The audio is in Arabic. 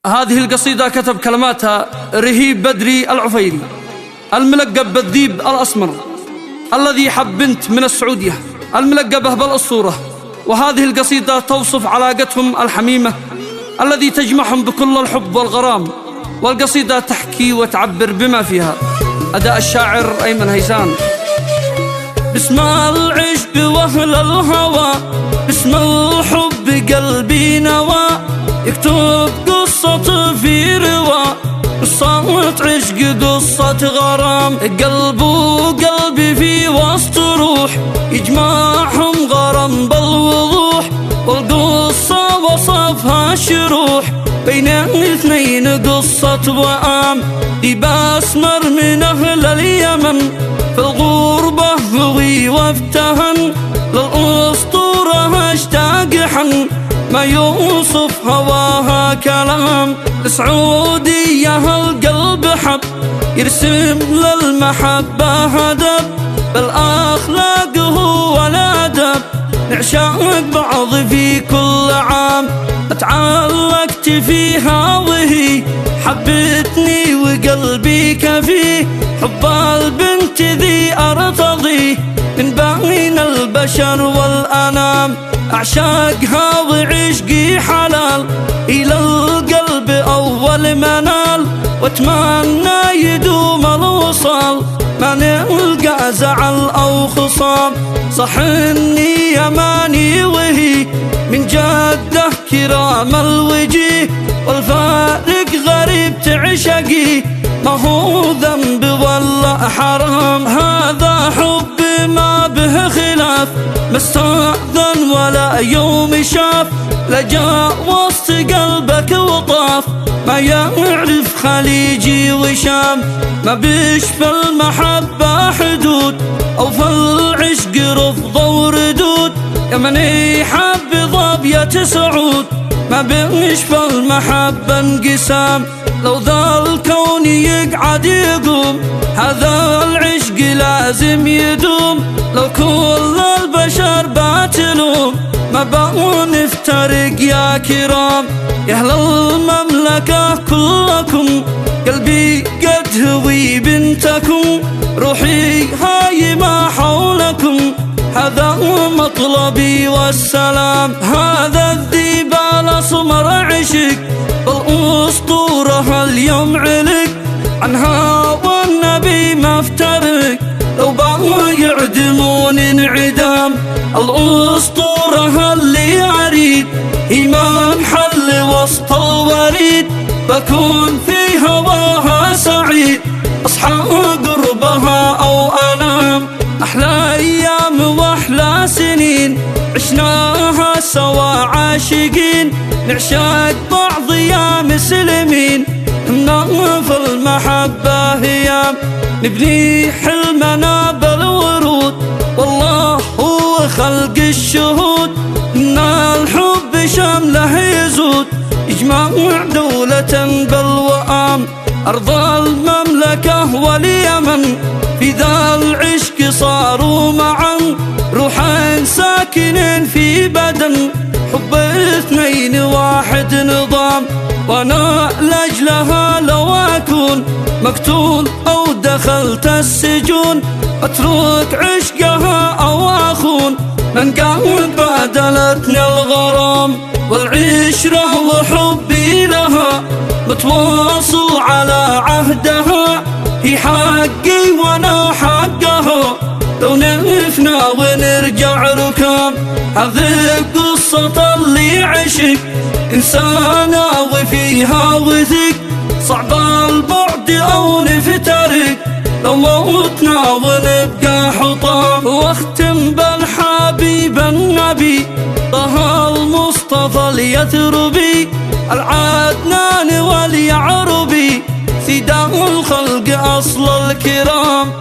هذه القصيدة كتب كلماتها رهيب بدري العفيري الملقب بالذيب الأسمر الذي حب بنت من السعودية الملقبة بالأسطورة. وهذه القصيدة توصف علاقتهم الحميمة الذي تجمعهم بكل الحب والغرام، والقصيدة تحكي وتعبر بما فيها. أداء الشاعر أيمن هيسان. باسم العشق وأهل الهوى، باسم الحب قلبي نوى، يكتب قصة في روا، قصة عشق قصة غرام. قلب وقلبي في وسط روح، يجمعهم غرام بالوضوح، والقصة وصفها شروح بين الاثنين قصة وئام. ذيب أسمر من أهل اليمن في الغربة هوي وافتهن، للأسطورة اشتاق حن ما يوصف هواها كلام. السعودية القلب حب يرسم للمحبة هدف، بالأخلاق هو الأدب نعشق بعض في كل عام. اتعلقت فيها وهي حبتني وقلبي كفيه، حب البنت ذي أرتضي من بين البشر والأنام. أعشقها وعشقي حلال إلى القلب أول منال، واتمنى يدوم الوصال ما نلقى زعل أو خصام. صح إني يماني وهي من جدة كرام الوجيه، والفارق غريب تعشقي ما هو ذنب ولا حرام. هذا حب ما به خلاف، ما استأذن ولا يوم شاف، لجاء وسط قلبك وطاف ما يعرف خليجي وشام. ما بيش في المحبة حدود أو في العشق رفض وردود، يا من يحب ضبية سعود ما بيش في المحبة انقسام. لو ذا الكون يقعد يقوم هذا العشق لازم يدوم، لو كل البشر باتلوم ما بقوا نفترق يا كرام. يا أهل المملكة كلكم قلبي قد هوي بنتكم، روحي هايمة حولكم هذا مطلبي والسلام. هذا الذيب الأسمر عشق بالأسطورة اليوم علق، عنها والنبي ما افترق لو بقوا يعدمون انعدام. الأسطورة اللي أريد إيمان حل وسط الوريد، بكون في هواها سعيد أصحى قربها أو أنام. أحلى أيام وأحلى سنين عشناها سوا عاشقين، نعشق بعض يا مسلمين في المحبة هيام. نبني حلمنا بالورود والله هو خلق الشهود، إن الحب شامله يزود يجمع دولة بالوئام. أرض المملكة واليمن في ذا العشق صاروا معا، روحين ساكنين في بدن حب اثنين واحد نظام. وانا لاجلها لو اكون مقتول او دخلت السجون، اترك عشقها او اخون من قام بدلتني الغرام. والعشرة وحبي لها متواصل على عهدها، هي حقي وانا حقها لو نفنى ونرجع ركام. هذه قصة اللي عشق إنسانة وفيها وثق، صعب البعد أو نفترق لو موتنا ونبقى حطام. واختم بالحبيب النبي طه المصطفى اليثربي، العدنان واليعربي سيد الخلق أصل الكرام.